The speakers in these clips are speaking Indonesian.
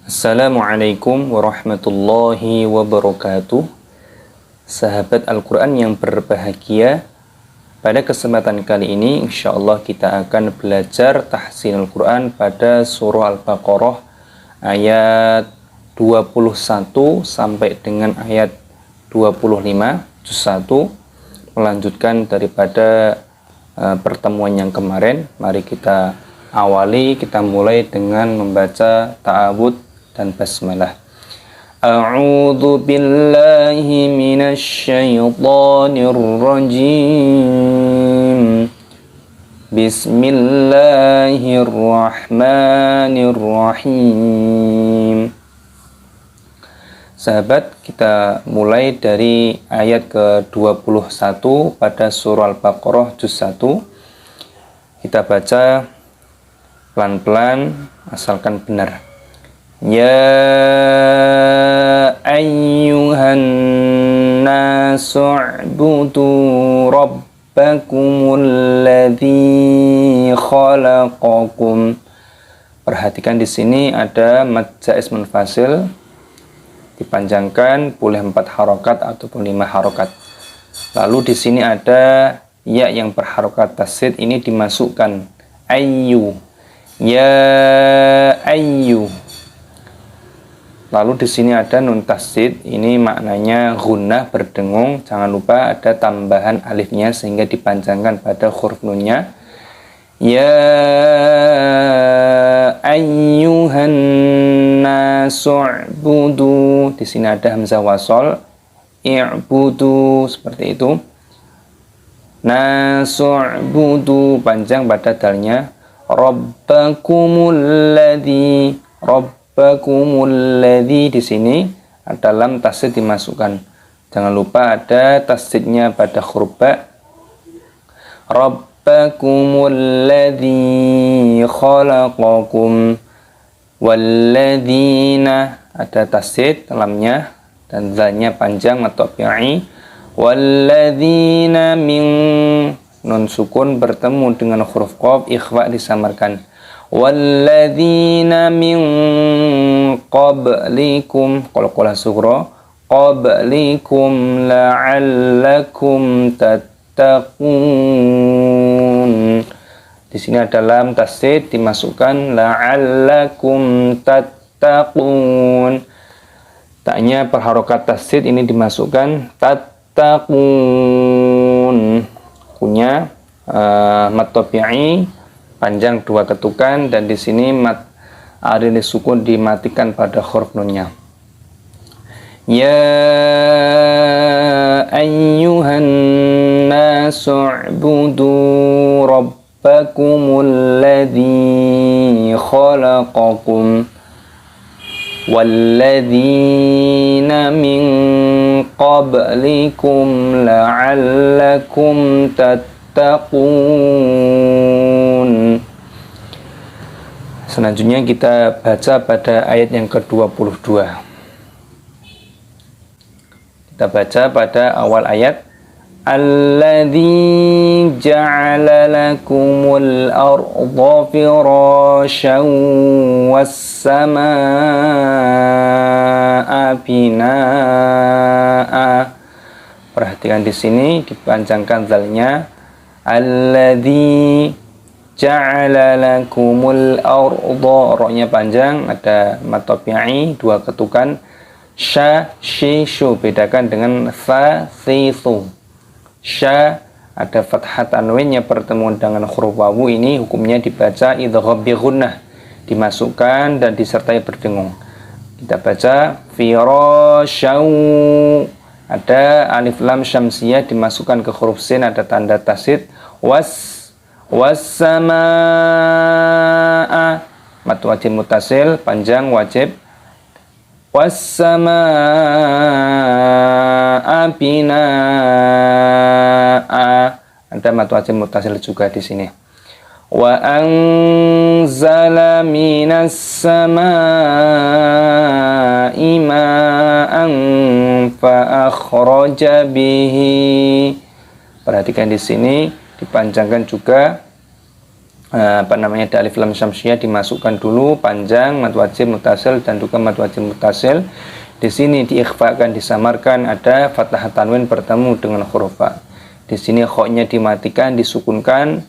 Assalamualaikum warahmatullahi wabarakatuh. Sahabat Al-Quran yang berbahagia, pada kesempatan kali ini insyaallah kita akan belajar tahsin Al-Quran pada surah Al-Baqarah ayat 21 sampai dengan ayat 25 juz 1, melanjutkan daripada pertemuan yang kemarin. Mari kita mulai dengan membaca ta'awudz dan basmalah. A'udzu billahi minasy syaithanir rajim. Bismillahirrahmanirrahim. Sahabat, kita mulai dari ayat ke-21 pada surah Al-Baqarah juz 1. Kita baca pelan-pelan asalkan benar. Ya ayyuhan nasu u'budu rabbakumul ladzi khalaqakum. Perhatikan di sini ada mad jaiz munfasil, dipanjangkan boleh 4 harokat ataupun 5 harokat. Lalu di sini ada ya yang berharokat tasydid, ini dimasukkan ayyu. Ya ayyu. Lalu di sini ada nun tasydid, ini maknanya gunnah berdengung. Jangan lupa ada tambahan alifnya sehingga dipanjangkan pada huruf nunnya. Ya ayyuhan nasu u'budu. Di sini ada hamzah wasol. I'budu, seperti itu. Nasu u'budu, panjang pada dalnya. Rabbakumul ladzi, di sini ada lam tasydid dimasukkan. Jangan lupa ada tasydidnya pada huruf ba. Rabbakumul ladzi khalaqakum. Walladzina, ada tasydid lamnya dan zanya panjang atau tabi'i. Walladzina min, nun sukun bertemu dengan huruf qaf, ikhfa disamarkan. Walladzina min qablikum, qalqalah sughra, qablikum la'allakum tattaqun. Di sini ada lam tasydid dimasukkan, la'allakum tattaqun. Taknya perharokat tasydid ini dimasukkan, tattaqun. Punya mad tabi'i panjang 2 ketukan, dan di sini mad arid sukun dimatikan pada huruf nunnya. Ya ayyuhan nasu u'budu rabbakumul ladzi khalaqakum walladzina min qablikum la'allakum tattaqun. Selanjutnya kita baca pada ayat yang ke-22. Kita baca pada awal ayat. Alladzi ja'ala lakumul arda firasyan was samaa'a binaa'a. Perhatikan di sini dipanjangkan zalnya. Alladzi ja'ala lakumul arda, ra-nya panjang, ada mad tabi'i 2 ketukan. Sya, shi, shu, bedakan dengan fa, si, su. Sya ada fathah tanwinnya pertemuan dengan huruf wawu, ini hukumnya dibaca idgham bi gunnah, dimasukkan dan disertai berdengung. Kita baca firasyaw, ada alif lam syamsiyah dimasukkan ke huruf sin, ada tanda tasydid. Was-samaa'a, mad wajib muttasil panjang wajib. Was-samaa'a binaa'a, ada mad wajib muttasil juga di sini. Wa anzala minas samaa'i ma'an fa akhraja bihi. Perhatikan di sini dipanjangkan juga alif lam syamsiyah dimasukkan dulu panjang, mad wajib muttasil dan juga mad wajib muttasil. Di sini diikhfakan, disamarkan, ada fathah tanwin bertemu dengan huruf fa. Di sini kha-nya dimatikan, disukunkan.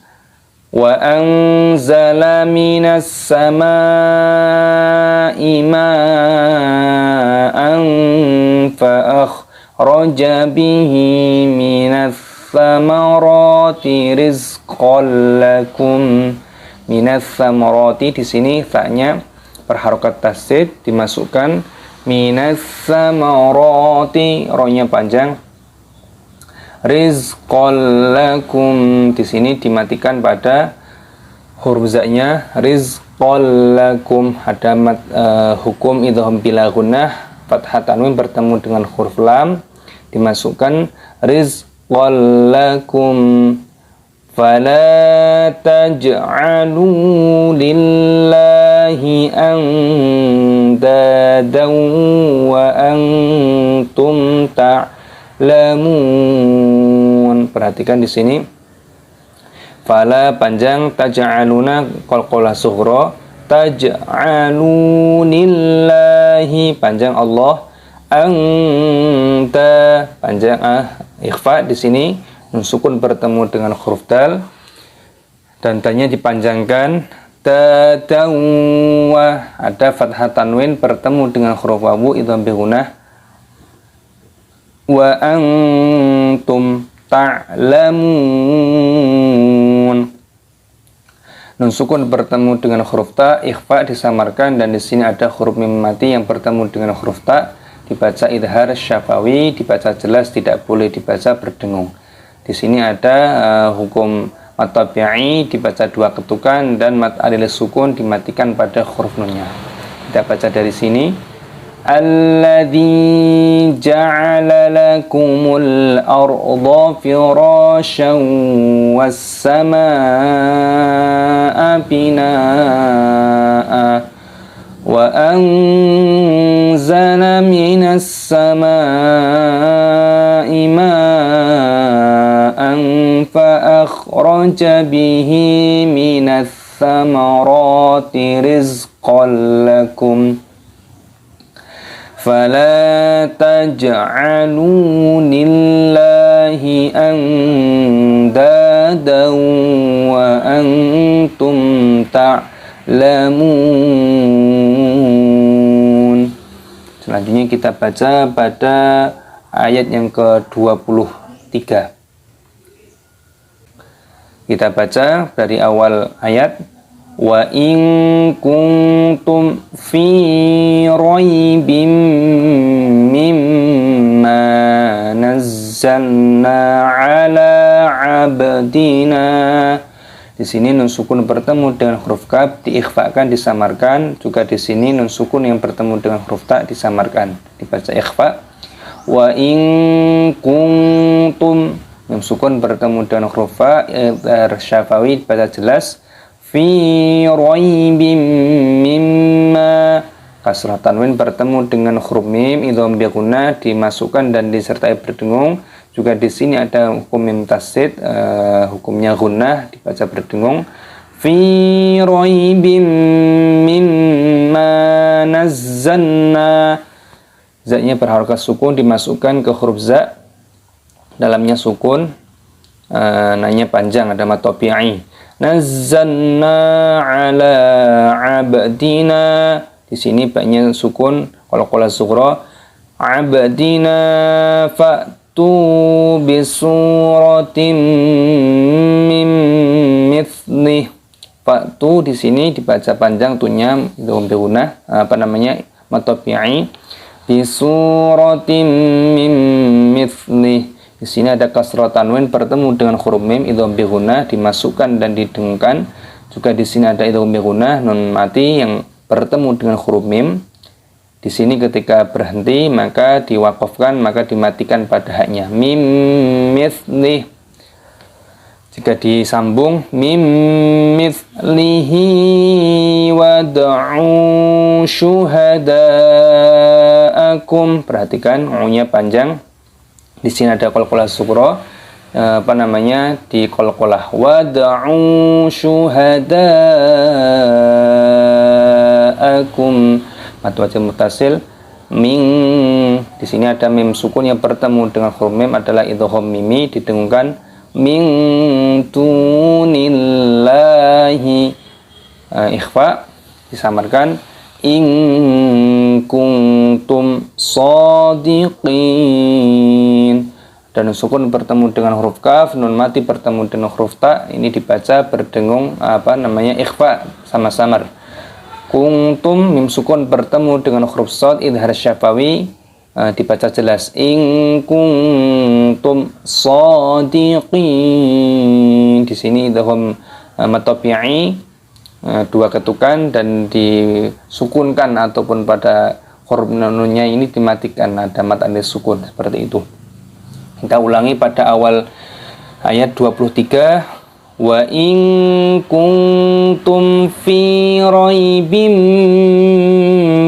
Wa anzala minas samaa'i ma'an fa akhraja bihi minas samarati rizqan lakum. Minas samarati, di sini fa-nya berharokat tasdid, dimasukkan. Minas samarati, ro-nya panjang. Rizqan lakum, di sini dimatikan pada huruf za-nya. Rizqan lakum, ada hukum idgham bila gunnah, fathah tanwin bertemu dengan huruf lam, dimasukkan. Rizqan lakum. Fala taj'alu lillahi andadan wa antum ta'lamun. Perhatikan di sini. Fala panjang, taj'aluna qalqalah sughra, taj'alu lillahi panjang Allah, anta panjang ikhfa. Di sini nun sukun bertemu dengan huruf dal dan tanya dipanjangkan. Tadawwa, ada fathah tanwin bertemu dengan huruf wawu idgham bi gunnah. Wa antum ta'lamun, nun sukun bertemu dengan huruf ta, ikhfa disamarkan, dan di sini ada huruf mim mati yang bertemu dengan huruf ta, dibaca idhar syafawi, dibaca jelas, tidak boleh dibaca berdengung. Di sini ada hukum mad tabi'i dibaca 2 ketukan dan mad alil sukun dimatikan pada huruf nunnya. Kita baca dari sini. Alladzi ja'ala lakumul arda firasyan was samaa'a binaa'a wa anzala minas samaa'i ma'an fa akhraja bihi minas samarati rizqan lakum fala taj'alu lillahi andadan wa antum ta'lamun. Selanjutnya kita baca pada ayat yang ke-23. Kita baca dari awal ayat. Wa in kuntum fi raibim mimma nazzalna ala abdina. Di sini nun sukun bertemu dengan huruf kaf diikhfakan, disamarkan. Juga di sini nun sukun yang bertemu dengan huruf ta disamarkan, dibaca ikhfa. Wa in kuntum, nun sukun bertemu dengan huruf fa syafawi, dibaca jelas. Fi raibim mimma, kasrah tanwin bertemu dengan huruf mim idgham bi gunnah dimasukkan dan disertai berdengung. Juga di sini ada hukum mim tasdid, hukumnya gunnah dibaca berdengung. Fi raibim mimma nazzalna, za-nya berharokat sukun dimasukkan ke huruf za, dalamnya sukun, nanya panjang, ada mad tabi'i. Nazzalna ala abdina, di sini banyak sukun qalqalah sughra. Abdina fa'tu bisuratin min mithlih. Fa'tu di sini dibaca panjang, tunya idgham bi gunnah, mad tabi'i. Bisuratin min mithlih. Di sini ada kasrah tanwin bertemu dengan huruf mim idgham bi gunnah dimasukkan dan didengungkan. Juga di sini ada idgham bi gunnah nun mati yang bertemu dengan huruf mim. Di sini ketika berhenti maka diwaqafkan, maka dimatikan pada haknya. Mim mithlih. Jika disambung mim mithlihi wad'u syuhada'akum. Perhatikan u-nya panjang. Di sini ada qalqalah sughra di qalqalah. Wad'u syuhada'akum, mad wajib muttasil. Di sini ada mim sukun yang bertemu dengan huruf mim adalah idgham mimi, didengungkan min dunillahi. Ikhfa disamarkan in kuntum shadiqin. Dan nun sukun bertemu dengan huruf kaf, nun mati bertemu dengan huruf ta, ini dibaca berdengung ikhfa sama samar. Kuntum mim sukun bertemu dengan huruf shad idhar syafawi, dibaca jelas in kuntum shadiqin. Di sini idgham mad tabi'i, dua ketukan dan disukunkan ataupun pada huruf nunnya ini dimatikan, ada mad anis sukun seperti itu. Kita ulangi pada awal ayat 23. Wa in kuntum fi raibim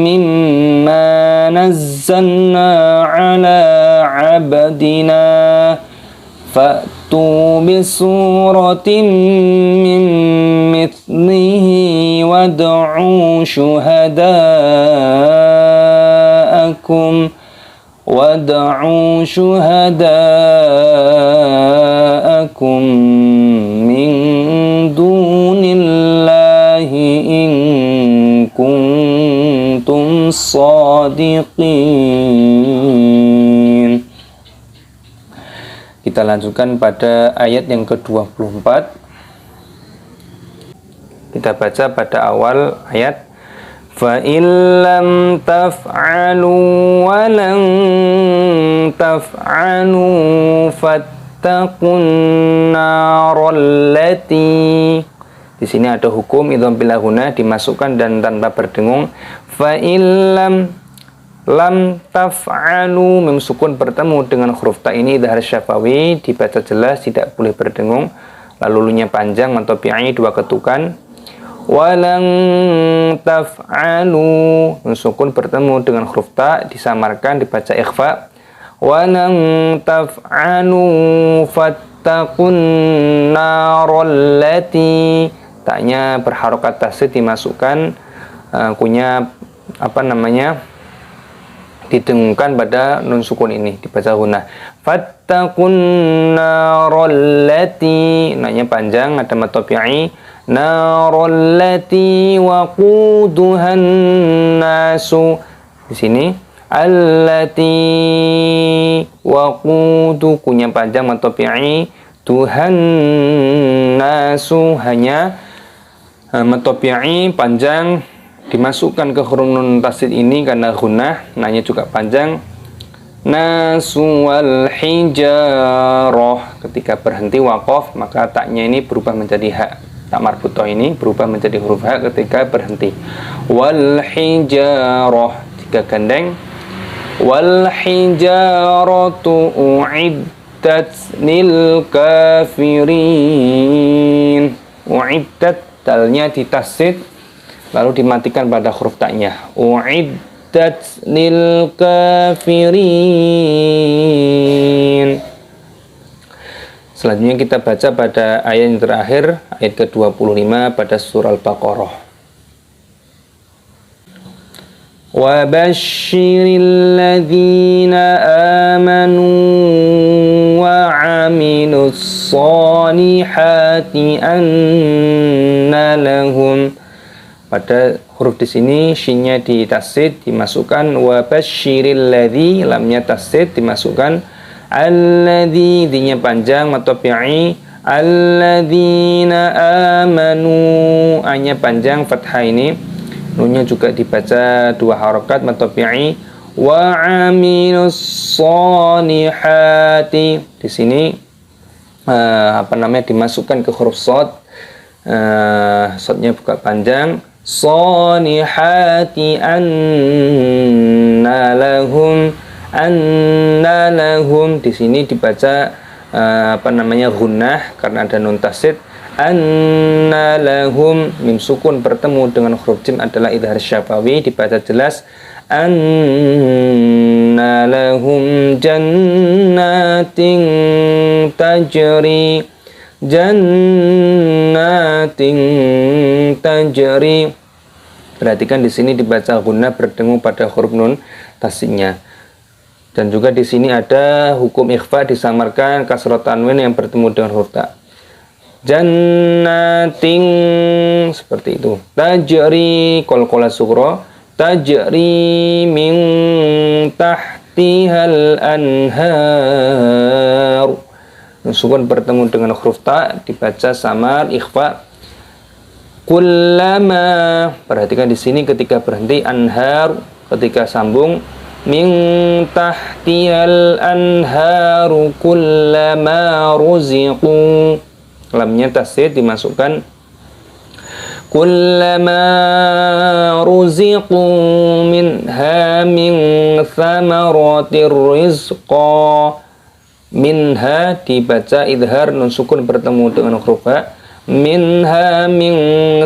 mimma nazzalna ala abdina fa'tu bisuratin min mithlihi wad'u syuhada'akum min dunillahi in kuntum shadiqin. Kita lanjutkan pada ayat yang ke-24. Kita baca pada awal ayat. Fa illam taf'alu wa lan taf'alu fattaqun narallati. Di sini ada hukum idgham bil ghunah dimasukkan dan tanpa berdengung. Fa illam lam taf'alu, mim sukun bertemu dengan huruf ta ini idhar syafawi, dibaca jelas tidak boleh berdengung. Lalu lunya panjang mad tabi'i dua ketukan. Walang taf'alu, mim sukun bertemu dengan huruf ta disamarkan dibaca ikhfa. Walang taf'alu fattaqun narallati, taknya berharokat tasydid dimasukkan, kunya didengungkan pada nun sukun ini dibaca gunah. Fattaqun narallati, nanya panjang ada mad tabi'i. Narallati waquduhan nasu, di sini allati waqudu, kunya panjang mad tabi'i. Tuhan nasu, hanya mad tabi'i panjang dimasukkan ke huruf nun tasydid ini karena gunah, nanya juga panjang. Nasu wal hijarah, ketika berhenti waqaf maka taknya ini berubah menjadi ha, tak marbutoh ini berubah menjadi huruf ha ketika berhenti. Wal hijarah, jika gandeng. Wal hijaratu uiddat lil kafirin. Uiddat, dalnya ditasydid lalu dimatikan pada huruf taknya. Uiddat lil kafirin. Selanjutnya kita baca pada ayat yang terakhir, ayat ke-25 pada surah Al-Baqarah. Wa basyiril ladzina amanu wa 'amilus shalihati anna lahum. Pada huruf di sini shinnya ditasydid dimasukkan, wa basyiril ladzi, lamnya tasydid dimasukkan, alladzi, dinya panjang mad tabi'i. Alladzina amanu, anya panjang fathah ini, nunnya juga dibaca dua harokat mad tabi'i. Wa 'amilus shalihati, di sini dimasukkan ke huruf shad, shadnya buka panjang. Shalihati anna lahum, anna lahum, di sini dibaca gunnah karena ada nun tasydid. Anna lahum, mim sukun bertemu dengan huruf jim adalah idhar syafawi, dibaca jelas. anna lahum jannatin tajri Perhatikan di sini dibaca gunnah berdengung pada huruf nun tasnya. Dan juga di sini ada hukum ikhfa disamarkan kasrah tanwin yang bertemu dengan huruf ta. Jannatin seperti itu. Tajri qalqalah sughra tajri min tahtihal anhar. Sukun bertemu dengan huruf ta dibaca samar ikhfa. Kullama, perhatikan di sini ketika berhenti anhar, ketika sambung min tahtihal anharu kullama ruziqu. Lamnya tasdid dimasukkan kullama ruziqu minha min thamaratir rizqa. Minha dibaca idhar nun sukun bertemu dengan huruf ha. Minha min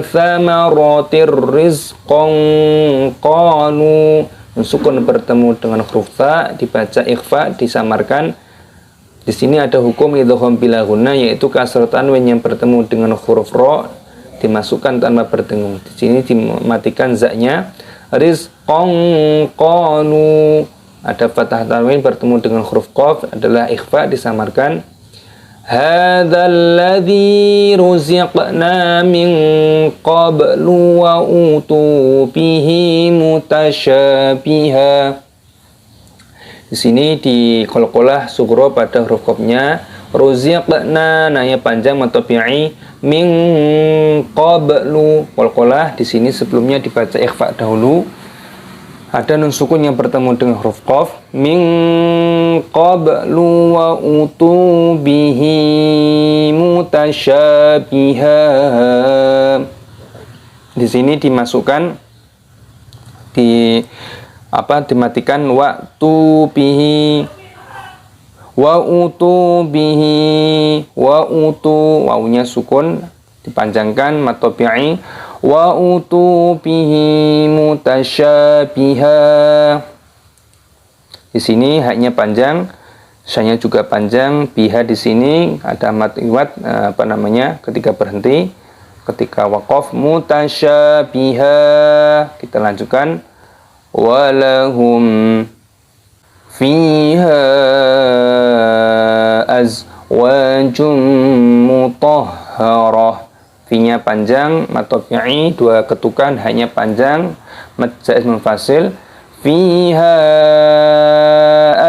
thamaratir rizqan qalu. Nun sukun bertemu dengan huruf ta dibaca ikhfa disamarkan. Di sini ada hukum idgham bila gunnah, yaitu kasrah tanwin yang bertemu dengan huruf ra dimasukkan tanpa berdengung. Di sini dimatikan za-nya. Rizqan qalu. Ada fathah tanwin bertemu dengan huruf qaf adalah ikhfa disamarkan. Hadzal ladzi ruziqna min qablu wa utu bihi mutasyabiha. Di sini di qalqalah sughra pada huruf qafnya. Ruziqna nanya panjang matobi'i min qablu. Qalqalah di sini sebelumnya dibaca ikhfa dahulu. Ada nun sukun yang bertemu dengan huruf qaf. Min qablu wa utu bihi mutasyabiha. Di sini dimasukkan dimatikan waktu bihi wa utu bihi wa utu, wawunya sukun dipanjangkan matobi'i wa utu bihi mutasyabiha. Di sini haknya panjang, syanya juga panjang. Biha di sini ada mat iwat ketika berhenti, ketika waqaf mutasyabiha. Kita lanjutkan. Walahum fiha azwajum mutahharah. Fi-nya panjang, matobi'i dua ketukan, hanya panjang, mad zaiz munfasil. Fiha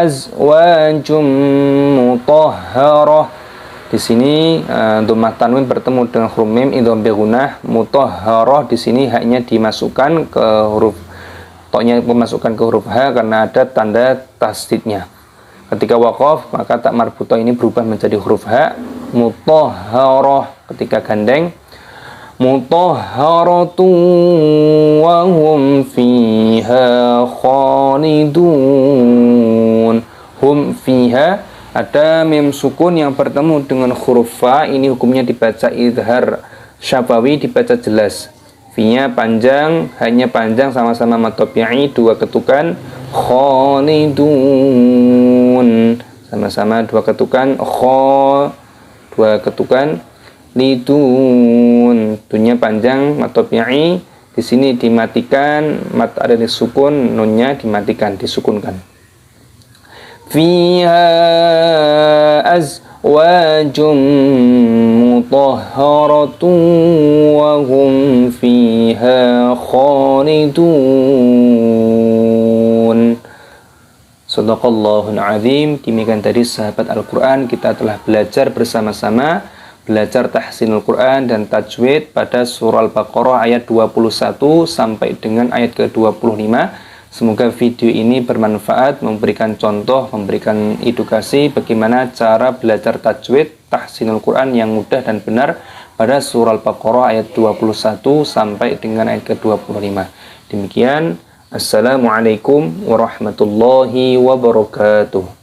azwajum mutahharah. Di sini dhammah tanwin bertemu dengan huruf mim idgham bi gunnah. Mutahharah di sini haknya dimasukkan ke huruf to-nya, memasukkan ke huruf ha karena ada tanda tasdidnya. Ketika waqaf maka tak marbutah ini berubah menjadi huruf ha. Mutahharah ketika gandeng. Mutahharatu wa hum fiha khalidun. Hum fiha ada mim sukun yang bertemu dengan huruf fa, ini hukumnya dibaca idhar syafawi, dibaca jelas. Fi-nya panjang, hanya panjang, sama-sama matobi'i dua ketukan. Khalidun sama-sama dua ketukan. Dua ketukan. Lidun, dunya panjang matobi'i. Di sini dimatikan, mat ada di sukun, nunnya dimatikan, disukunkan. Fiha azwajum mutahharatun wa hum fiha khalidun. Shadaqallahul azim. Demikian tadi sahabat Al-Quran, kita telah belajar bersama-sama, belajar tahsinul Quran dan tajwid pada surah Al-Baqarah ayat 21 sampai dengan ayat ke-25. Semoga video ini bermanfaat, memberikan contoh, memberikan edukasi bagaimana cara belajar tajwid tahsinul Quran yang mudah dan benar pada surah Al-Baqarah ayat 21 sampai dengan ayat ke-25. Demikian, Assalamualaikum warahmatullahi wabarakatuh.